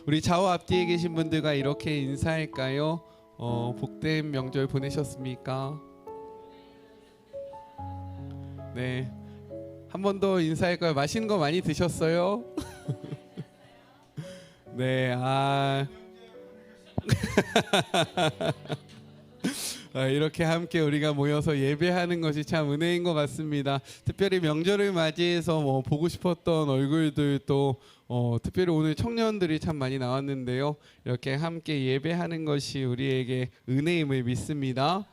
우리 좌우 앞뒤에 계신 분들과 이렇게 인사할까요? 복된 명절 보내셨습니까? 네, 한 번 더 인사할까요? 맛있는 거 많이 드셨어요? 네, 이렇게 함께 우리가 모여서 예배하는 것이 참 은혜인 것 같습니다. 특별히 명절을 맞이해서 보고 싶었던 얼굴들도 특별히 오늘 청년들이 참 많이 나왔는데요. 이렇게 함께 예배하는 것이 우리에게 은혜임을 믿습니다.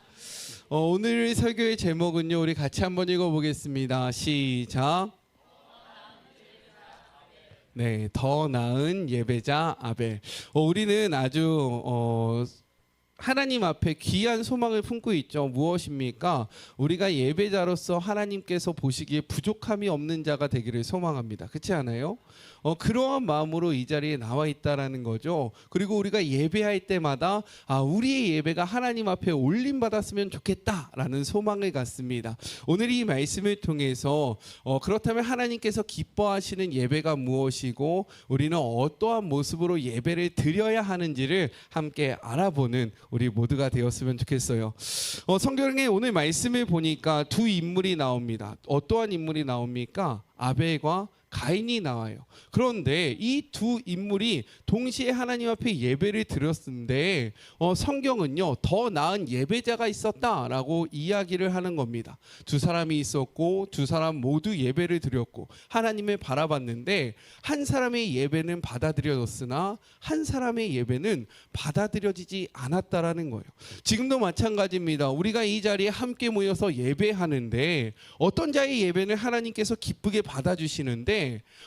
오늘 설교의 제목은요, 우리 같이 한번 읽어보겠습니다. 시작. 네, 더 나은 예배자 아벨. 우리는 아주 하나님 앞에 귀한 소망을 품고 있죠. 무엇입니까? 우리가 예배자로서 하나님께서 보시기에 부족함이 없는 자가 되기를 소망합니다. 그렇지 않아요? 그러한 마음으로 이 자리에 나와 있다라는 거죠. 그리고 우리가 예배할 때마다 우리의 예배가 하나님 앞에 올림받았으면 좋겠다라는 소망을 갖습니다. 오늘 이 말씀을 통해서 그렇다면 하나님께서 기뻐하시는 예배가 무엇이고 우리는 어떠한 모습으로 예배를 드려야 하는지를 함께 알아보는 우리 모두가 되었으면 좋겠어요. 성경에 오늘 말씀을 보니까 두 인물이 나옵니다. 어떠한 인물이 나옵니까? 아벨과 가인이 나와요. 그런데 이 두 인물이 동시에 하나님 앞에 예배를 드렸는데 성경은요, 더 나은 예배자가 있었다라고 이야기를 하는 겁니다. 두 사람이 있었고 두 사람 모두 예배를 드렸고 하나님을 바라봤는데 한 사람의 예배는 받아들여졌으나 한 사람의 예배는 받아들여지지 않았다라는 거예요. 지금도 마찬가지입니다. 우리가 이 자리에 함께 모여서 예배하는데 어떤 자의 예배는 하나님께서 기쁘게 받아주시는데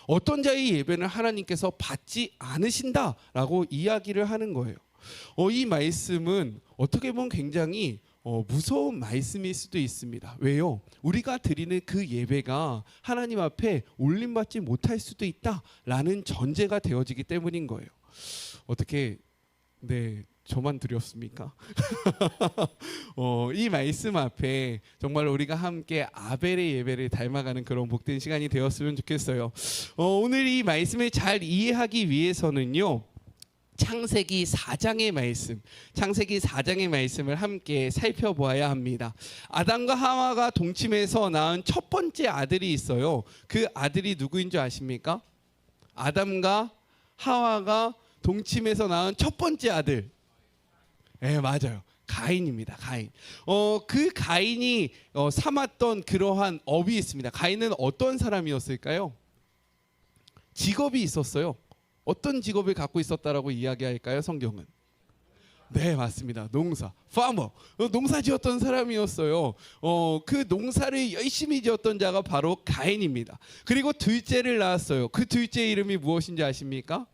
어떤 자의 예배는 하나님께서 받지 않으신다라고 이야기를 하는 거예요. 이 말씀은 어떻게 보면 굉장히 무서운 말씀일 수도 있습니다. 왜요? 우리가 드리는 그 예배가 하나님 앞에 올림받지 못할 수도 있다라는 전제가 되어지기 때문인 거예요. 어떻게 저만 드렸습니까? 이 말씀 앞에 정말 우리가 함께 아벨의 예배를 닮아가는 그런 복된 시간이 되었으면 좋겠어요. 오늘 이 말씀을 잘 이해하기 위해서는요, 창세기 4장의 말씀, 창세기 4장의 말씀을 함께 살펴보아야 합니다. 아담과 하와가 동침해서 낳은 첫 번째 아들이 있어요. 그 아들이 누구인 줄 아십니까? 아담과 하와가 동침해서 낳은 첫 번째 아들. 네, 맞아요. 가인입니다. 가인. 그 가인이 삼았던 그러한 업이 있습니다. 가인은 어떤 사람이었을까요? 직업이 있었어요. 어떤 직업을 갖고 있었다라고 이야기할까요? 성경은. 네, 맞습니다. 농사, 파머. 농사 지었던 사람이었어요. 그 농사를 열심히 지었던 자가 바로 가인입니다. 그리고 둘째를 낳았어요. 그 둘째 이름이 무엇인지 아십니까?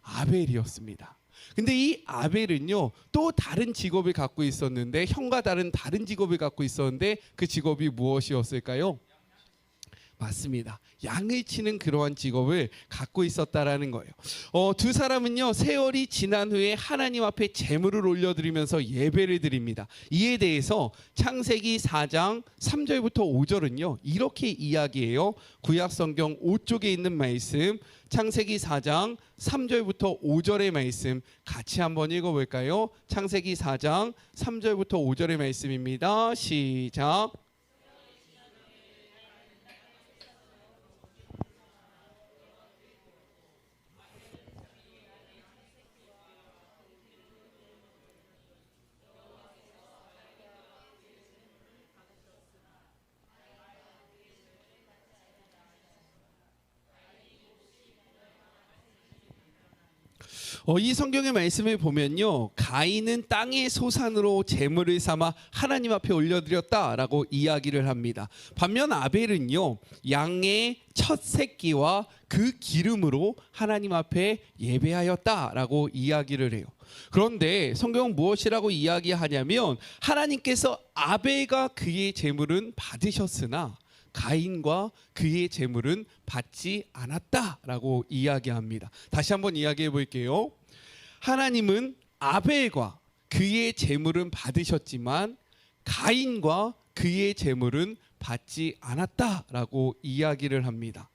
아벨이었습니다. 근데 이 아벨은요, 또 다른 직업을 갖고 있었는데, 형과 다른 직업을 갖고 있었는데 그 직업이 무엇이었을까요? 맞습니다. 양을 치는 그러한 직업을 갖고 있었다라는 거예요. 두 사람은요, 세월이 지난 후에 하나님 앞에 제물을 올려드리면서 예배를 드립니다. 이에 대해서 창세기 4장 3절부터 5절은요 이렇게 이야기해요. 구약성경 5쪽에 있는 말씀, 창세기 4장 3절부터 5절의 말씀 같이 한번 읽어볼까요? 창세기 4장 3절부터 5절의 말씀입니다. 시작. 이 성경의 말씀을 보면요, 가인은 땅의 소산으로 제물을 삼아 하나님 앞에 올려드렸다라고 이야기를 합니다. 반면 아벨은요, 양의 첫 새끼와 그 기름으로 하나님 앞에 예배하였다라고 이야기를 해요. 그런데 성경은 무엇이라고 이야기하냐면, 하나님께서 아벨과 그의 제물은 받으셨으나 가인과 그의 제물은 받지 않았다라고 이야기합니다. 다시 한번 이야기해 볼게요. 하나님은 아벨과 그의 제물은 받으셨지만 가인과 그의 제물은 받지 않았다라고 이야기를 합니다.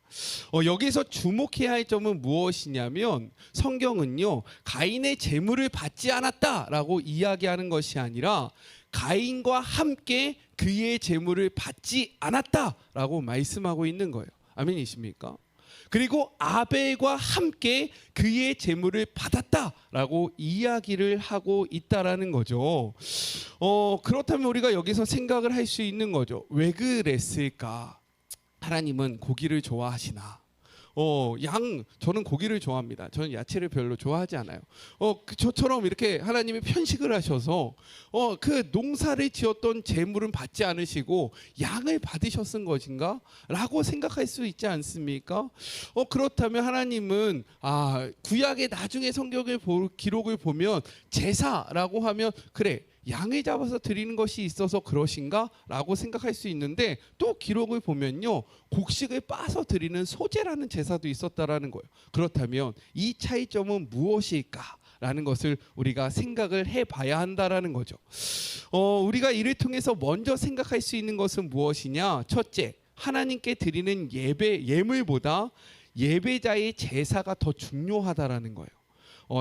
여기서 주목해야 할 점은 무엇이냐면 성경은요 가인의 재물을 받지 않았다라고 이야기하는 것이 아니라 가인과 함께 그의 재물을 받지 않았다라고 말씀하고 있는 거예요. 아멘이십니까? 그리고 아벨과 함께 그의 재물을 받았다라고 이야기를 하고 있다라는 거죠. 그렇다면 우리가 여기서 생각을 할 수 있는 거죠. 왜 그랬을까? 하나님은 고기를 좋아하시나? 저는 고기를 좋아합니다. 저는 야채를 별로 좋아하지 않아요. 저처럼 이렇게 하나님이 편식을 하셔서 그 농사를 지었던 재물은 받지 않으시고 양을 받으셨은 것인가? 라고 생각할 수 있지 않습니까? 그렇다면 하나님은 구약의 나중에 성경의 기록을 보면 제사라고 하면 그래 양을 잡아서 드리는 것이 있어서 그러신가? 라고 생각할 수 있는데 또 기록을 보면요 곡식을 빻아서 드리는 소제라는 제사도 있었다라는 거예요. 그렇다면 이 차이점은 무엇일까? 라는 것을 우리가 생각을 해봐야 한다라는 거죠. 우리가 이를 통해서 먼저 생각할 수 있는 것은 무엇이냐? 첫째, 하나님께 드리는 예물보다 예배자의 제사가 더 중요하다라는 거예요.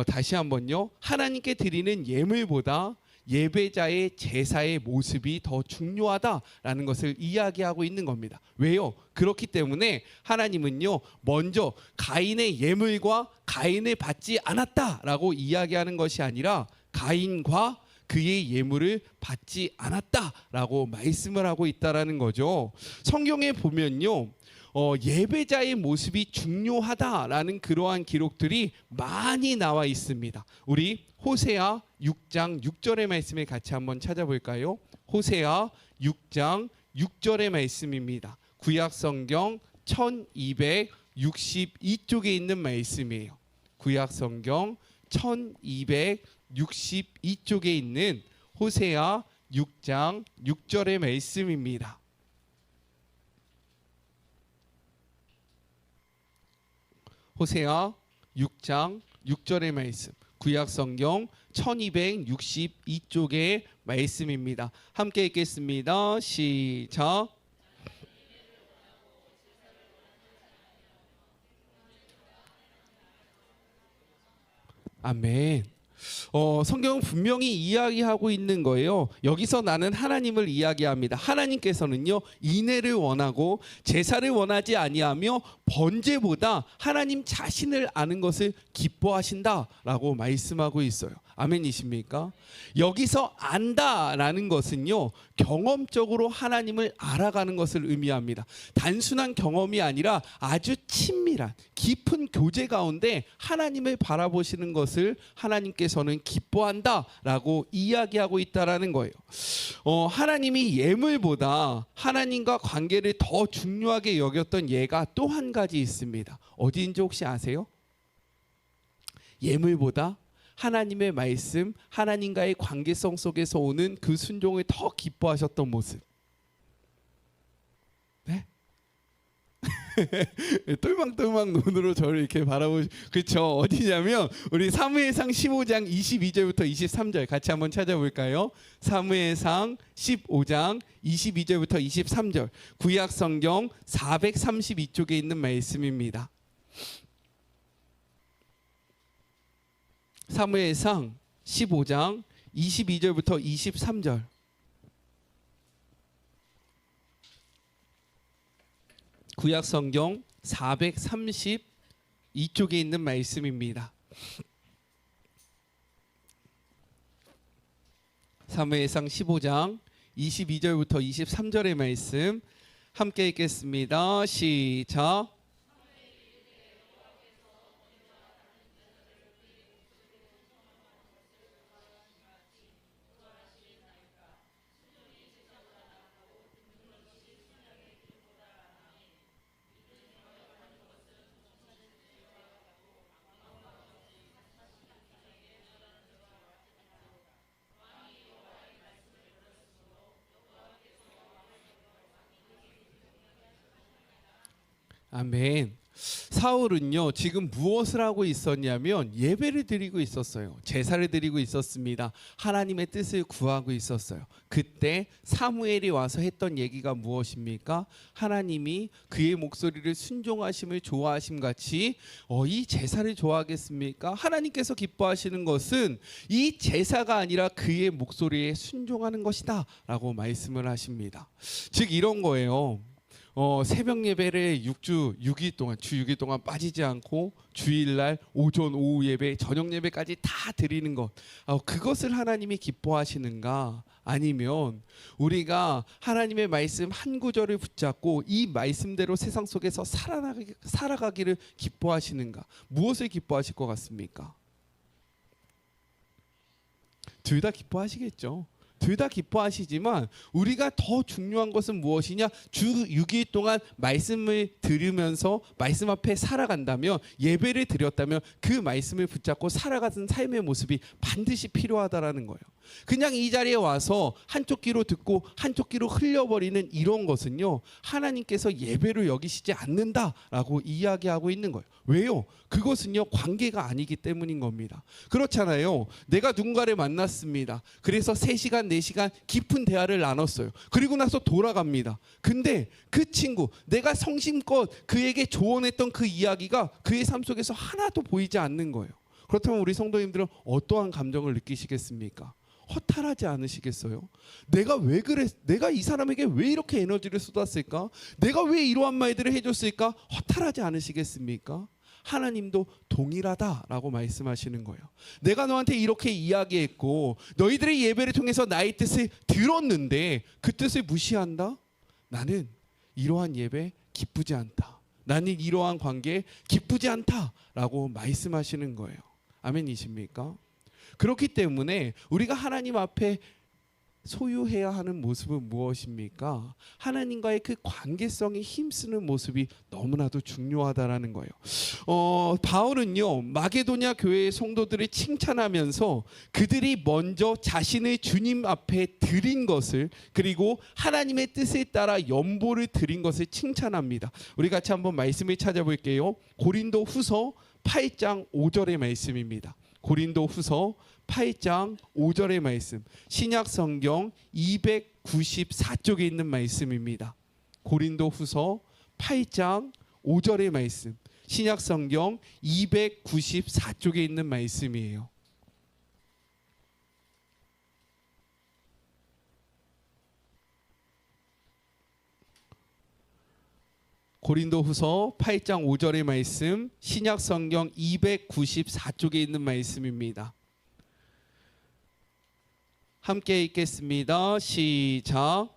다시 한번요. 하나님께 드리는 예물보다 예배자의 제사의 모습이 더 중요하다라는 것을 이야기하고 있는 겁니다. 왜요? 그렇기 때문에 하나님은요 먼저 가인의 예물과 가인을 받지 않았다라고 이야기하는 것이 아니라 가인과 그의 예물을 받지 않았다라고 말씀을 하고 있다라는 거죠. 성경에 보면요 예배자의 모습이 중요하다라는 그러한 기록들이 많이 나와 있습니다. 우리 호세아 6장 6절의 말씀을 같이 한번 찾아볼까요? 호세아 6장 6절의 말씀입니다. 구약 성경 1262쪽에 있는 말씀이에요. 구약 성경 1262쪽에 있는 호세아 6장 6절의 말씀입니다. 호세아 6장 6절의 말씀, 구약 성경 1262쪽의 말씀입니다. 함께 읽겠습니다. 시작. 아멘. 성경은 분명히 이야기하고 있는 거예요. 여기서 나는 하나님을 이야기합니다. 하나님께서는요 인애를 원하고 제사를 원하지 아니하며 번제보다 하나님 자신을 아는 것을 기뻐하신다라고 말씀하고 있어요. 아멘이십니까? 여기서 안다라는 것은요 경험적으로 하나님을 알아가는 것을 의미합니다. 단순한 경험이 아니라 아주 친밀한 깊은 교제 가운데 하나님을 바라보시는 것을 하나님께서는 기뻐한다라고 이야기하고 있다라는 거예요. 하나님이 예물보다 하나님과 관계를 더 중요하게 여겼던 예가 또 한 가지 있습니다. 어디인지 혹시 아세요? 예물보다 하나님의 말씀, 하나님과의 관계성 속에서 오는 그 순종을 더 기뻐하셨던 모습. 네? 똘망똘망 눈으로 저를 이렇게 그렇죠. 어디냐면 우리 사무엘상 15장 22절부터 23절 같이 한번 찾아볼까요? 사무엘상 15장 22절부터 23절 구약 성경 432쪽에 있는 말씀입니다. 사무엘상 15장 22절부터 23절 구약 성경 432쪽에 있는 말씀입니다. 사무엘상 15장 22절부터 23절의 말씀 함께 읽겠습니다. 시작. 아멘. 사울은요 지금 무엇을 하고 있었냐면 예배를 드리고 있었어요. 제사를 드리고 있었습니다. 하나님의 뜻을 구하고 있었어요. 그때 사무엘이 와서 했던 얘기가 무엇입니까? 하나님이 그의 목소리를 순종하심을 좋아하심 같이 이 제사를 좋아하겠습니까? 하나님께서 기뻐하시는 것은 이 제사가 아니라 그의 목소리에 순종하는 것이다 라고 말씀을 하십니다. 즉 이런 거예요. 새벽 예배를 6일 동안 주 6일 동안 빠지지 않고 주일날 오전 오후 예배 저녁 예배까지 다 드리는 것, 그것을 하나님이 기뻐하시는가? 아니면 우리가 하나님의 말씀 한 구절을 붙잡고 이 말씀대로 세상 속에서 살아가기를 기뻐하시는가? 무엇을 기뻐하실 것 같습니까? 둘 다 기뻐하시겠죠. 둘 다 기뻐하시지만 우리가 더 중요한 것은 무엇이냐? 주 6일 동안 말씀을 들으면서 말씀 앞에 살아간다면, 예배를 드렸다면 그 말씀을 붙잡고 살아가는 삶의 모습이 반드시 필요하다라는 거예요. 그냥 이 자리에 와서 한쪽 귀로 듣고 한쪽 귀로 흘려버리는 이런 것은요, 하나님께서 예배로 여기시지 않는다라고 이야기하고 있는 거예요. 왜요? 그것은요 관계가 아니기 때문인 겁니다. 그렇잖아요. 내가 누군가를 만났습니다. 그래서 3시간 4시간 깊은 대화를 나눴어요. 그리고 나서 돌아갑니다. 근데 그 친구, 내가 성심껏 그에게 조언했던 그 이야기가 그의 삶 속에서 하나도 보이지 않는 거예요. 그렇다면 우리 성도님들은 어떠한 감정을 느끼시겠습니까? 허탈하지 않으시겠어요? 내가 왜 그랬? 내가 이 사람에게 왜 이렇게 에너지를 쏟았을까? 내가 왜 이러한 말들을 해줬을까? 허탈하지 않으시겠습니까? 하나님도 동일하다라고 말씀하시는 거예요. 내가 너한테 이렇게 이야기했고 너희들의 예배를 통해서 나의 뜻을 들었는데 그 뜻을 무시한다? 나는 이러한 예배 기쁘지 않다. 나는 이러한 관계에 기쁘지 않다라고 말씀하시는 거예요. 아멘이십니까? 그렇기 때문에 우리가 하나님 앞에 소유해야 하는 모습은 무엇입니까? 하나님과의 그 관계성에 힘쓰는 모습이 너무나도 중요하다라는 거예요. 바울은요 마게도냐 교회의 성도들을 칭찬하면서 그들이 먼저 자신의 주님 앞에 드린 것을, 그리고 하나님의 뜻에 따라 연보를 드린 것을 칭찬합니다. 우리 같이 한번 말씀을 찾아볼게요. 고린도 후서 8장 5절의 말씀입니다. 고린도 후서 8장 5절의 말씀, 신약 성경 294쪽에 있는 말씀입니다. 고린도 후서 8장 5절의 말씀, 신약 성경 294쪽에 있는 말씀이에요. 고린도 후서 8장 5절의 말씀, 신약 성경 294쪽에 있는 말씀입니다. 함께 읽겠습니다. 시작.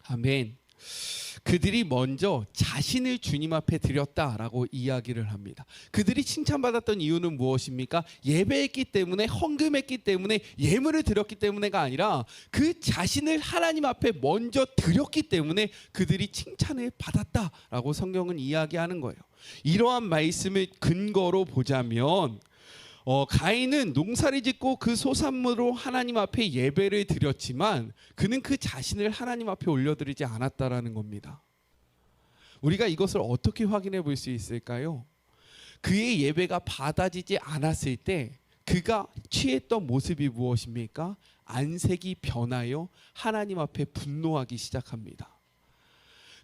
아멘. 그들이 먼저 자신을 주님 앞에 드렸다라고 이야기를 합니다. 그들이 칭찬받았던 이유는 무엇입니까? 예배했기 때문에, 헌금했기 때문에, 예물을 드렸기 때문에가 아니라 그 자신을 하나님 앞에 먼저 드렸기 때문에 그들이 칭찬을 받았다라고 성경은 이야기하는 거예요. 이러한 말씀을 근거로 보자면 가인은 농사를 짓고 그 소산물로 하나님 앞에 예배를 드렸지만 그는 그 자신을 하나님 앞에 올려드리지 않았다라는 겁니다. 우리가 이것을 어떻게 확인해 볼 수 있을까요? 그의 예배가 받아지지 않았을 때 그가 취했던 모습이 무엇입니까? 안색이 변하여 하나님 앞에 분노하기 시작합니다.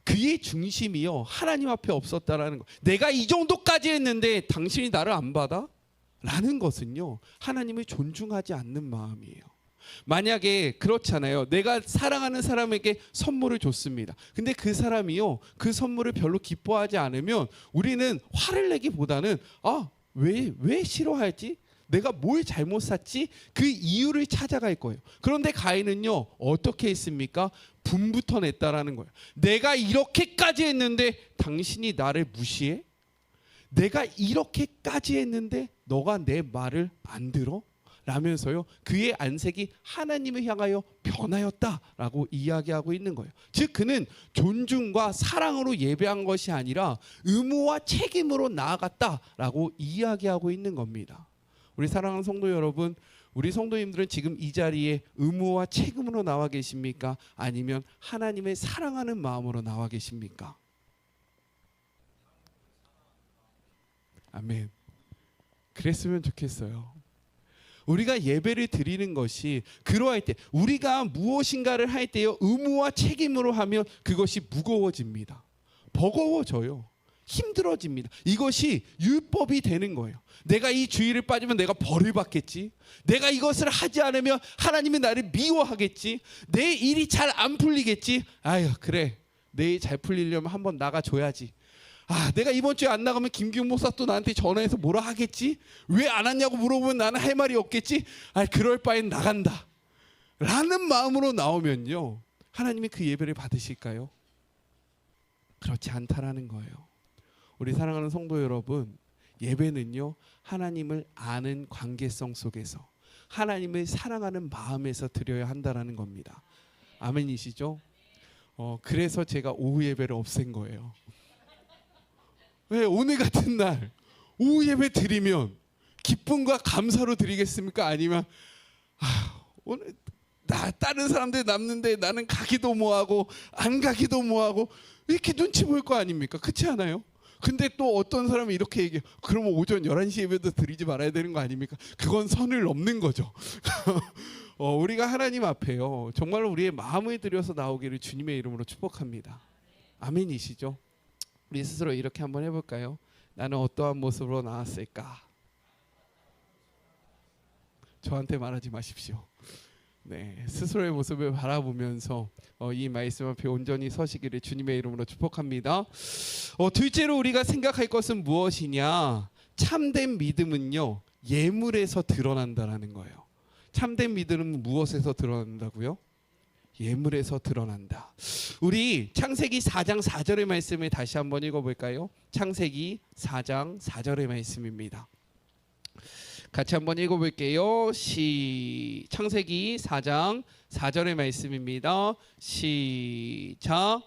그의 중심이요 하나님 앞에 없었다라는 거. 내가 이 정도까지 했는데 당신이 나를 안 받아? 라는 것은요 하나님을 존중하지 않는 마음이에요. 만약에 그렇잖아요. 내가 사랑하는 사람에게 선물을 줬습니다. 근데 그 사람이요 그 선물을 별로 기뻐하지 않으면 우리는 화를 내기보다는 왜 싫어하지? 내가 뭘 잘못 샀지? 그 이유를 찾아갈 거예요. 그런데 가인은요 어떻게 했습니까? 분부터 냈다라는 거예요. 내가 이렇게까지 했는데 당신이 나를 무시해? 내가 이렇게까지 했는데 너가 내 말을 안 들어? 라면서요 그의 안색이 하나님을 향하여 변하였다라고 이야기하고 있는 거예요. 즉 그는 존중과 사랑으로 예배한 것이 아니라 의무와 책임으로 나아갔다라고 이야기하고 있는 겁니다. 우리 사랑하는 성도 여러분, 우리 성도님들은 지금 이 자리에 의무와 책임으로 나와 계십니까? 아니면 하나님을 사랑하는 마음으로 나와 계십니까? 아멘. 그랬으면 좋겠어요. 우리가 예배를 드리는 것이 그러할 때, 우리가 무엇인가를 할 때요, 의무와 책임으로 하면 그것이 무거워집니다. 버거워져요. 힘들어집니다. 이것이 율법이 되는 거예요. 내가 이 주의를 빠지면 내가 벌을 받겠지. 내가 이것을 하지 않으면 하나님이 나를 미워하겠지. 내 일이 잘 안 풀리겠지. 아유, 그래, 내 일 잘 풀리려면 한번 나가줘야지. 내가 이번 주에 안 나가면 김기훈 목사 또 나한테 전화해서 뭐라 하겠지? 왜 안 왔냐고 물어보면 나는 할 말이 없겠지? 그럴 바엔 나간다 라는 마음으로 나오면요, 하나님이 그 예배를 받으실까요? 그렇지 않다라는 거예요. 우리 사랑하는 성도 여러분, 예배는요, 하나님을 아는 관계성 속에서, 하나님을 사랑하는 마음에서 드려야 한다라는 겁니다. 아멘이시죠? 그래서 제가 오후 예배를 없앤 거예요. 왜? 오늘 같은 날 오후 예배 드리면 기쁨과 감사로 드리겠습니까? 아니면 오늘 다른 사람들 남는데 나는 가기도 뭐하고 안 가기도 뭐하고 이렇게 눈치 볼 거 아닙니까? 그렇지 않아요? 근데 또 어떤 사람이 이렇게 얘기해요. 그러면 오전 11시 예배도 드리지 말아야 되는 거 아닙니까? 그건 선을 넘는 거죠. 우리가 하나님 앞에요, 정말로 우리의 마음을 들여서 나오기를 주님의 이름으로 축복합니다. 아멘이시죠? 우리 스스로 이렇게 한번 해볼까요? 나는 어떠한 모습으로 나왔을까? 저한테 말하지 마십시오. 네, 스스로의 모습을 바라보면서 이 말씀 앞에 온전히 서시기를 주님의 이름으로 축복합니다. 둘째로 우리가 생각할 것은 무엇이냐? 참된 믿음은요, 예물에서 드러난다라는 거예요. 참된 믿음은 무엇에서 드러난다고요? 예물에서 드러난다. 우리 창세기 4장 4절의 말씀을 다시 한번 읽어볼까요? 창세기 4장 4절의 말씀입니다. 같이 한번 읽어볼게요. 창세기 4장 4절의 말씀입니다. 시작.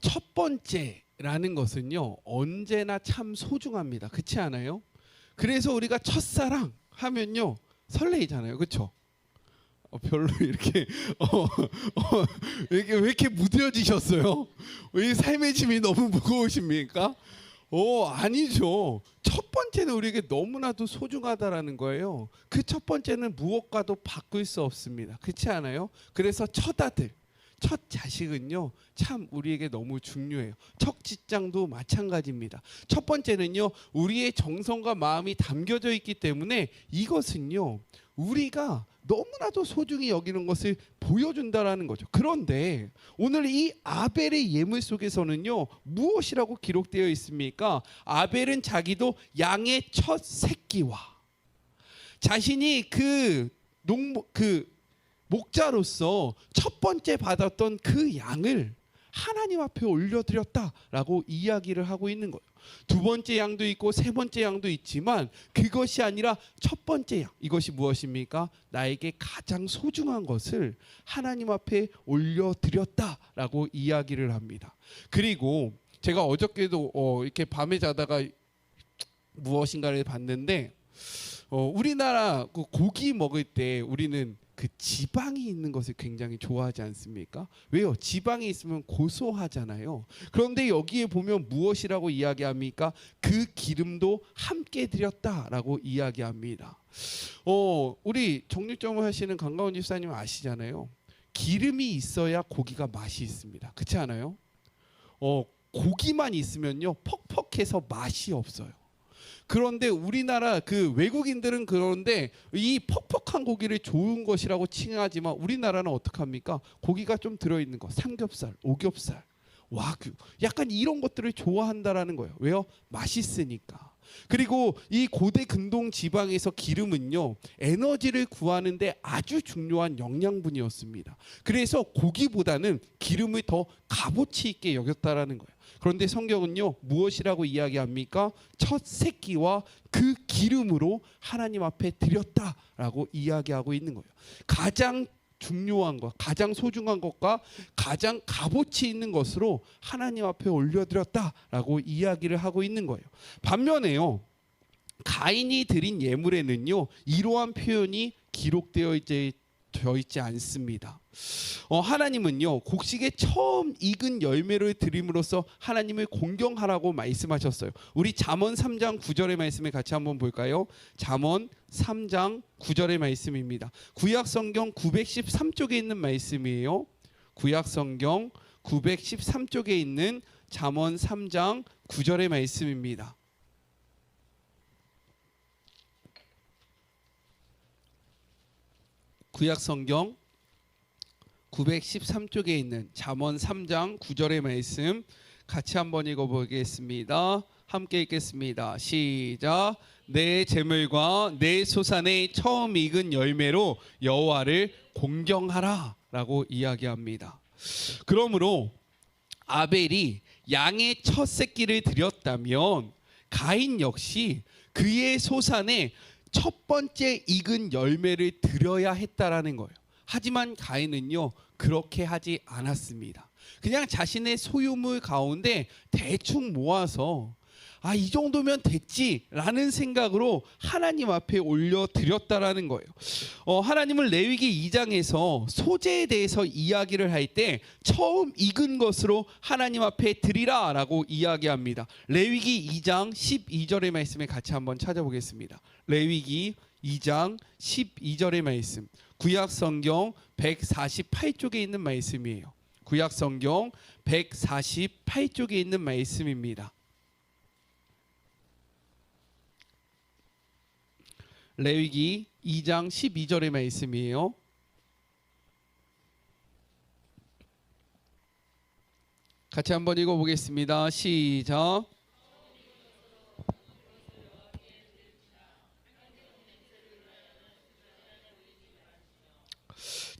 첫 번째라는 것은요, 언제나 참 소중합니다. 그렇지 않아요? 그래서 우리가 첫사랑 하면요, 설레이잖아요. 그렇죠? 별로 이렇게 왜 이렇게 무뎌지셨어요? 왜 삶의 짐이 너무 무거우십니까? 아니죠. 첫 번째는 우리에게 너무나도 소중하다라는 거예요. 그 첫 번째는 무엇과도 바꿀 수 없습니다. 그렇지 않아요? 그래서 첫 아들, 첫 자식은요, 참 우리에게 너무 중요해요. 첫 직장도 마찬가지입니다. 첫 번째는요, 우리의 정성과 마음이 담겨져 있기 때문에 이것은요, 우리가 너무나도 소중히 여기는 것을 보여준다라는 거죠. 그런데 오늘 이 아벨의 예물 속에서는요, 무엇이라고 기록되어 있습니까? 아벨은 자기도 양의 첫 새끼와 자신이 그 목자로서 첫 번째 받았던 그 양을 하나님 앞에 올려드렸다라고 이야기를 하고 있는 거예요. 두 번째 양도 있고 세 번째 양도 있지만 그것이 아니라 첫 번째 양, 이것이 무엇입니까? 나에게 가장 소중한 것을 하나님 앞에 올려드렸다라고 이야기를 합니다. 그리고 제가 어저께도 이렇게 밤에 자다가 무엇인가를 봤는데, 우리나라 그 고기 먹을 때 우리는 그 지방이 있는 것을 굉장히 좋아하지 않습니까? 왜요? 지방이 있으면 고소하잖아요. 그런데 여기에 보면 무엇이라고 이야기합니까? 그 기름도 함께 드렸다라고 이야기합니다. 우리 정육점을 하시는 강가원 집사님 아시잖아요. 기름이 있어야 고기가 맛이 있습니다. 그렇지 않아요? 고기만 있으면요, 퍽퍽해서 맛이 없어요. 그런데 우리나라 그 외국인들은 그런데 이 퍽퍽한 고기를 좋은 것이라고 칭하지만 우리나라는 어떻게 합니까? 고기가 좀 들어있는 거, 삼겹살, 오겹살, 와규, 약간 이런 것들을 좋아한다라는 거예요. 왜요? 맛있으니까. 그리고 이 고대 근동 지방에서 기름은요, 에너지를 구하는데 아주 중요한 영양분이었습니다. 그래서 고기보다는 기름을 더 값어치 있게 여겼다라는 거예요. 그런데 성경은요, 무엇이라고 이야기합니까? 첫 새끼와 그 기름으로 하나님 앞에 드렸다라고 이야기하고 있는 거예요. 가장 중요한 것, 가장 소중한 것과 가장 값어치 있는 것으로 하나님 앞에 올려드렸다라고 이야기를 하고 있는 거예요. 반면에요, 가인이 드린 예물에는요 이러한 표현이 기록되어 있지 않습니다. 하나님은요 곡식의 처음 익은 열매를 드림으로써 하나님을 공경하라고 말씀하셨어요. 우리 잠언 3장 9절의 말씀을 같이 한번 볼까요? 잠언 3장 9절의 말씀입니다. 구약성경 913쪽에 있는 말씀이에요. 구약성경 913쪽에 있는 잠언 3장 9절의 말씀입니다. 구약성경 913쪽에 있는 잠언 3장 9절의 말씀 같이 한번 읽어보겠습니다. 함께 읽겠습니다. 시작. 내 재물과 내 소산의 처음 익은 열매로 여호와를 공경하라 라고 이야기합니다. 그러므로 아벨이 양의 첫 새끼를 드렸다면 가인 역시 그의 소산의 첫 번째 익은 열매를 드려야 했다라는 거예요. 하지만 가인은요 그렇게 하지 않았습니다. 그냥 자신의 소유물 가운데 대충 모아서 이 정도면 됐지라는 생각으로 하나님 앞에 올려드렸다라는 거예요. 하나님은 레위기 2장에서 소재에 대해서 이야기를 할 때 처음 익은 것으로 하나님 앞에 드리라라고 이야기합니다. 레위기 2장 12절의 말씀을 같이 한번 찾아보겠습니다. 레위기 2장 12절의 말씀, 구약성경 148쪽에 있는 말씀이에요. 구약성경 148쪽에 있는 말씀입니다. 레위기 2장 12절의 말씀이에요. 같이 한번 읽어보겠습니다. 시작.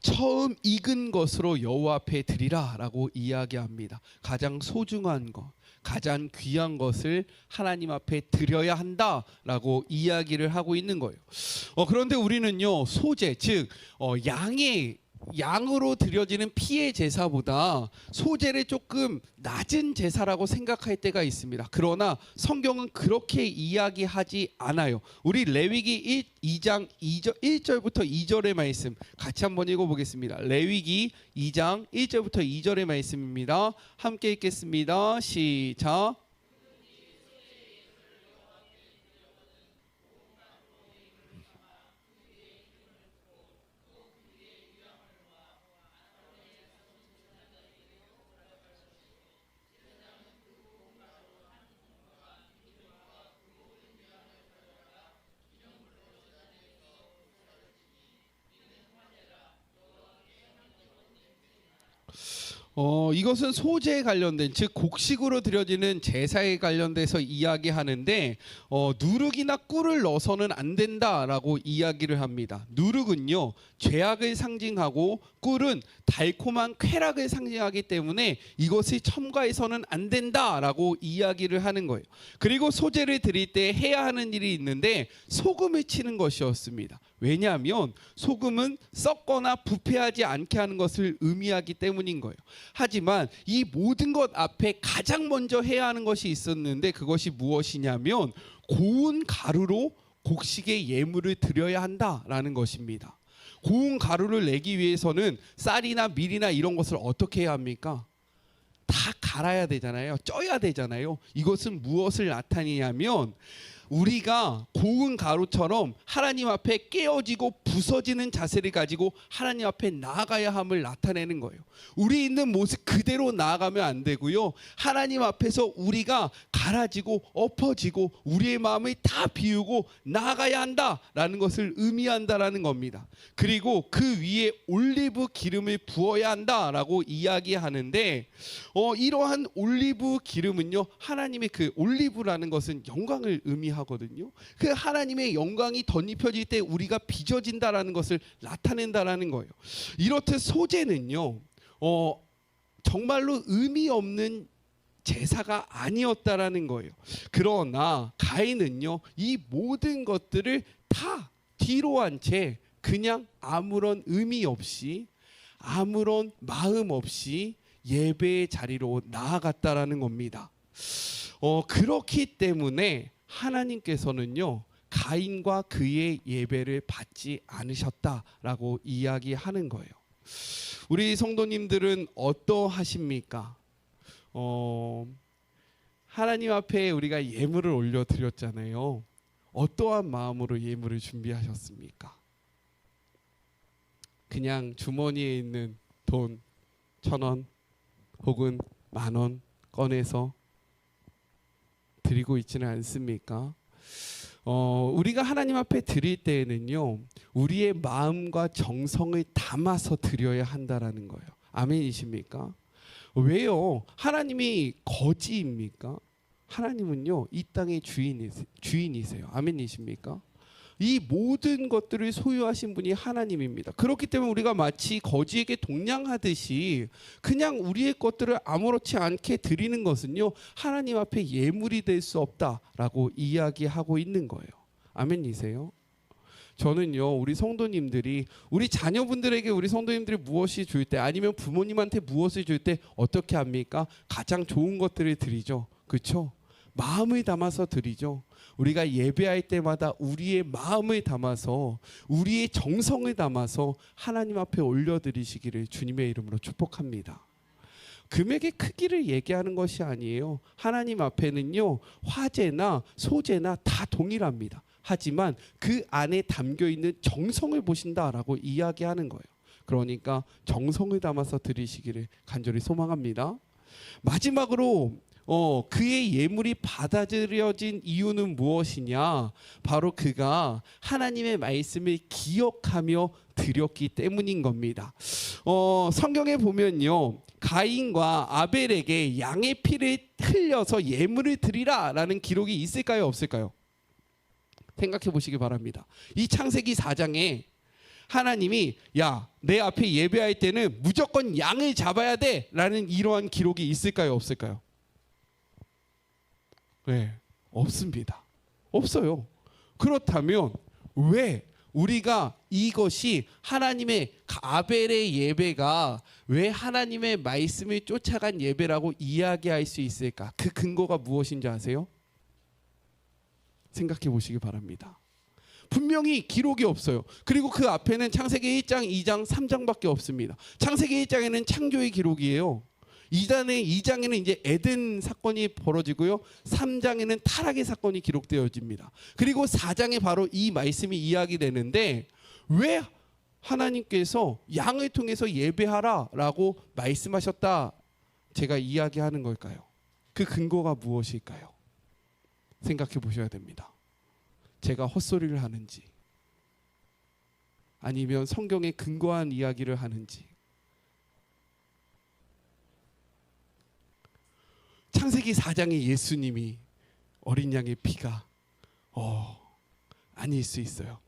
처음 익은 것으로 여호와 앞에 드리라라고 이야기합니다. 가장 소중한 것, 가장 귀한 것을 하나님 앞에 드려야 한다라고 이야기를 하고 있는 거예요. 그런데 우리는요 소재, 즉 양으로 드려지는 피의 제사보다 소재를 조금 낮은 제사라고 생각할 때가 있습니다. 그러나 성경은 그렇게 이야기하지 않아요. 우리 레위기 2장 1절부터 2절의 말씀 같이 한번 읽어보겠습니다. 레위기 2장 1절부터 2절의 말씀입니다. 함께 읽겠습니다. 시작. 이것은 소재에 관련된, 즉 곡식으로 드려지는 제사에 관련돼서 이야기하는데 누룩이나 꿀을 넣어서는 안 된다라고 이야기를 합니다. 누룩은요 죄악을 상징하고 꿀은 달콤한 쾌락을 상징하기 때문에 이것을 첨가해서는 안 된다라고 이야기를 하는 거예요. 그리고 소재를 드릴 때 해야 하는 일이 있는데 소금을 치는 것이었습니다. 왜냐하면 소금은 썩거나 부패하지 않게 하는 것을 의미하기 때문인 거예요. 하지만 이 모든 것 앞에 가장 먼저 해야 하는 것이 있었는데 그것이 무엇이냐면 고운 가루로 곡식의 예물을 드려야 한다라는 것입니다. 고운 가루를 내기 위해서는 쌀이나 밀이나 이런 것을 어떻게 해야 합니까? 다 갈아야 되잖아요. 쪄야 되잖아요. 이것은 무엇을 나타내냐면 우리가 고운 가루처럼 하나님 앞에 깨어지고 부서지는 자세를 가지고 하나님 앞에 나아가야 함을 나타내는 거예요. 우리 있는 모습 그대로 나아가면 안 되고요. 하나님 앞에서 우리가 갈아지고 엎어지고 우리의 마음을 다 비우고 나아가야 한다라는 것을 의미한다라는 겁니다. 그리고 그 위에 올리브 기름을 부어야 한다라고 이야기하는데 이러한 올리브 기름은요 하나님의 그 올리브라는 것은 영광을 의미하거든요. 그 하나님의 영광이 덧입혀질 때 우리가 빚어진다라는 것을 나타낸다라는 거예요. 이렇듯 소재는요 정말로 의미 없는 제사가 아니었다라는 거예요. 그러나 가인은요 이 모든 것들을 다 뒤로 한 채 그냥 아무런 의미 없이 아무런 마음 없이 예배의 자리로 나아갔다라는 겁니다. 그렇기 때문에 하나님께서는요, 가인과 그의 예배를 받지 않으셨다라고 이야기하는 거예요. 우리 성도님들은 어떠하십니까? 하나님 앞에 우리가 예물을 올려드렸잖아요. 어떠한 마음으로 예물을 준비하셨습니까? 그냥 주머니에 있는 돈 1,000원 혹은 10,000원 꺼내서 드리고 있지는 않습니까? 우리가 하나님 앞에 드릴 때에는요, 우리의 마음과 정성을 담아서 드려야 한다라는 거예요. 아멘이십니까? 왜요? 하나님이 거지입니까? 하나님은요, 이 땅의 주인이세요. 아멘이십니까? 이 모든 것들을 소유하신 분이 하나님입니다. 그렇기 때문에 우리가 마치 거지에게 동냥하듯이 그냥 우리의 것들을 아무렇지 않게 드리는 것은요, 하나님 앞에 예물이 될 수 없다라고 이야기하고 있는 거예요. 아멘이세요? 저는요, 우리 성도님들이 우리 자녀분들에게 우리 성도님들이 무엇이 줄 때, 아니면 부모님한테 무엇을 줄 때 어떻게 합니까? 가장 좋은 것들을 드리죠. 그렇죠? 마음을 담아서 드리죠. 우리가 예배할 때마다 우리의 마음을 담아서, 우리의 정성을 담아서 하나님 앞에 올려드리시기를 주님의 이름으로 축복합니다. 금액의 크기를 얘기하는 것이 아니에요. 하나님 앞에는요, 화제나 소재나 다 동일합니다. 하지만 그 안에 담겨 있는 정성을 보신다라고 이야기하는 거예요. 그러니까 정성을 담아서 드리시기를 간절히 소망합니다. 마지막으로 그의 예물이 받아들여진 이유는 무엇이냐? 바로 그가 하나님의 말씀을 기억하며 드렸기 때문인 겁니다. 성경에 보면요, 가인과 아벨에게 양의 피를 흘려서 예물을 드리라라는 기록이 있을까요, 없을까요? 생각해 보시기 바랍니다. 이 창세기 4장에 하나님이 내 앞에 예배할 때는 무조건 양을 잡아야 돼라는 이러한 기록이 있을까요, 없을까요? 네, 없습니다. 없어요. 그렇다면 왜 우리가 이것이 하나님의 아벨의 예배가 왜 하나님의 말씀을 쫓아간 예배라고 이야기할 수 있을까? 그 근거가 무엇인지 아세요? 생각해 보시기 바랍니다. 분명히 기록이 없어요. 그리고 그 앞에는 창세기 1장, 2장, 3장밖에 없습니다. 창세기 1장에는 창조의 기록이에요. 2장에는 이제 에덴 사건이 벌어지고요. 3장에는 타락의 사건이 기록되어집니다. 그리고 4장에 바로 이 말씀이 이야기되는데, 왜 하나님께서 양을 통해서 예배하라라고 말씀하셨다 제가 이야기하는 걸까요? 그 근거가 무엇일까요? 생각해 보셔야 됩니다. 제가 헛소리를 하는지 아니면 성경에 근거한 이야기를 하는지. 창세기 4장에 예수님이 어린 양의 피가 아닐 수 있어요.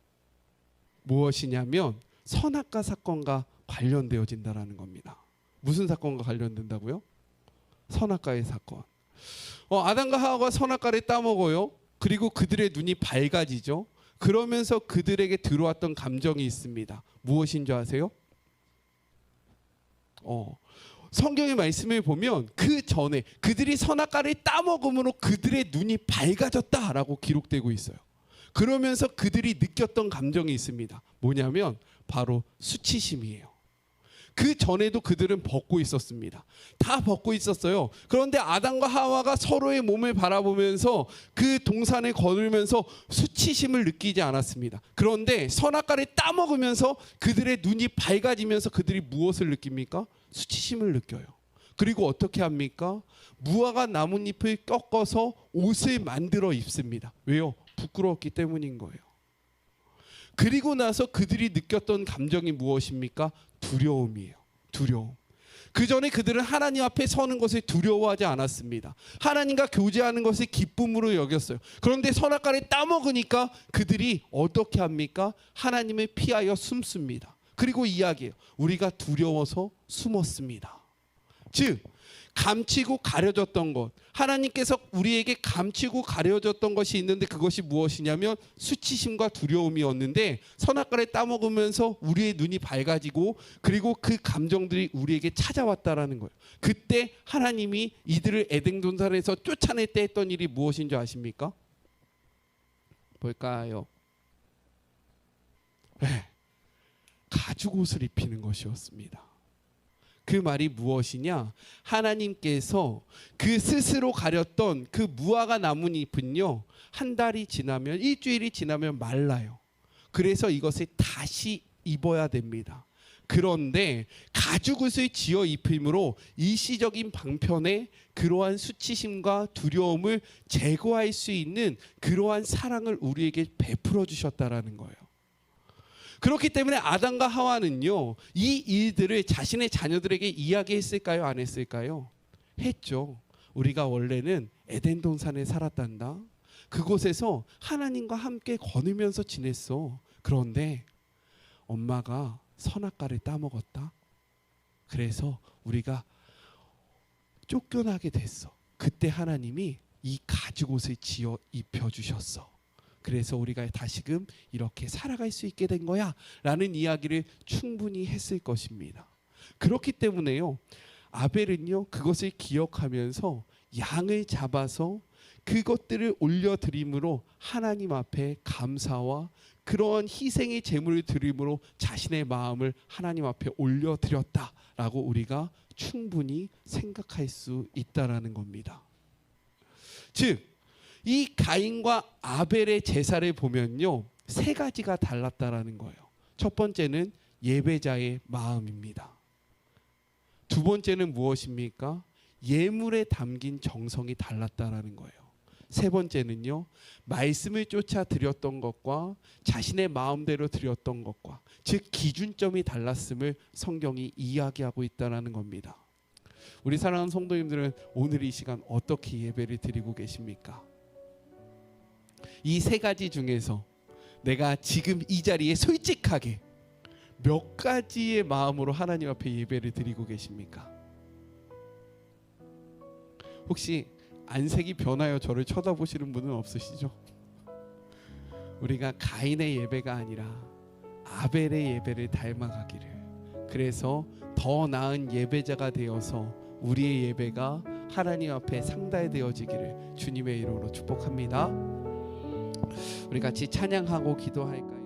무엇이냐면 선악과 사건과 관련되어진다라는 겁니다. 무슨 사건과 관련된다고요? 선악과의 사건. 아담과 하와가 선악과를 따먹어요. 그리고 그들의 눈이 밝아지죠. 그러면서 그들에게 들어왔던 감정이 있습니다. 무엇인 줄 아세요? 성경의 말씀을 보면 그 전에 그들이 선악과를 따먹음으로 그들의 눈이 밝아졌다라고 기록되고 있어요. 그러면서 그들이 느꼈던 감정이 있습니다. 뭐냐면 바로 수치심이에요. 그 전에도 그들은 벗고 있었습니다. 다 벗고 있었어요. 그런데 아담과 하와가 서로의 몸을 바라보면서 그 동산을 걸으면서 수치심을 느끼지 않았습니다. 그런데 선악과를 따먹으면서 그들의 눈이 밝아지면서 그들이 무엇을 느낍니까? 수치심을 느껴요. 그리고 어떻게 합니까? 무화과 나뭇잎을 꺾어서 옷을 만들어 입습니다. 왜요? 부끄러웠기 때문인 거예요. 그리고 나서 그들이 느꼈던 감정이 무엇입니까? 두려움이에요. 두려움. 그 전에 그들은 하나님 앞에 서는 것을 두려워하지 않았습니다. 하나님과 교제하는 것을 기쁨으로 여겼어요. 그런데 선악과를 따먹으니까 그들이 어떻게 합니까? 하나님을 피하여 숨습니다. 그리고 이야기해요. 우리가 두려워서 숨었습니다. 즉 감추고 가려졌던 것, 하나님께서 우리에게 감추고 가려졌던 것이 있는데 그것이 무엇이냐면 수치심과 두려움이었는데 선악과를 따먹으면서 우리의 눈이 밝아지고 그리고 그 감정들이 우리에게 찾아왔다라는 거예요. 그때 하나님이 이들을 에덴 동산에서 쫓아낼 때 했던 일이 무엇인 줄 아십니까? 뭘까요? 네, 가죽 옷을 입히는 것이었습니다. 그 말이 무엇이냐? 하나님께서 그 스스로 가렸던 그 무화과 나뭇잎은요, 한 달이 지나면, 일주일이 지나면 말라요. 그래서 이것을 다시 입어야 됩니다. 그런데 가죽옷을 지어 입힘으로 일시적인 방편에 그러한 수치심과 두려움을 제거할 수 있는 그러한 사랑을 우리에게 베풀어 주셨다라는 거예요. 그렇기 때문에 아담과 하와는요, 이 일들을 자신의 자녀들에게 이야기했을까요? 안 했을까요? 했죠. 우리가 원래는 에덴 동산에 살았단다. 그곳에서 하나님과 함께 거느면서 지냈어. 그런데 엄마가 선악과를 따먹었다. 그래서 우리가 쫓겨나게 됐어. 그때 하나님이 이 가죽옷을 지어 입혀주셨어. 그래서 우리가 다시금 이렇게 살아갈 수 있게 된 거야 라는 이야기를 충분히 했을 것입니다. 그렇기 때문에요, 아벨은요, 그것을 기억하면서 양을 잡아서 그것들을 올려드림으로 하나님 앞에 감사와 그러한 희생의 제물을 드림으로 자신의 마음을 하나님 앞에 올려드렸다라고 우리가 충분히 생각할 수 있다라는 겁니다. 즉 이 가인과 아벨의 제사를 보면요, 세 가지가 달랐다라는 거예요. 첫 번째는 예배자의 마음입니다. 두 번째는 무엇입니까? 예물에 담긴 정성이 달랐다라는 거예요. 세 번째는요, 말씀을 쫓아 드렸던 것과 자신의 마음대로 드렸던 것과, 즉 기준점이 달랐음을 성경이 이야기하고 있다라는 겁니다. 우리 사랑하는 성도님들은 오늘 이 시간 어떻게 예배를 드리고 계십니까? 이 세 가지 중에서 내가 지금 이 자리에 솔직하게 몇 가지의 마음으로 하나님 앞에 예배를 드리고 계십니까? 혹시 안색이 변하여 저를 쳐다보시는 분은 없으시죠? 우리가 가인의 예배가 아니라 아벨의 예배를 닮아가기를, 그래서 더 나은 예배자가 되어서 우리의 예배가 하나님 앞에 상달되어지기를 주님의 이름으로 축복합니다. 우리 같이 찬양하고 기도할까요?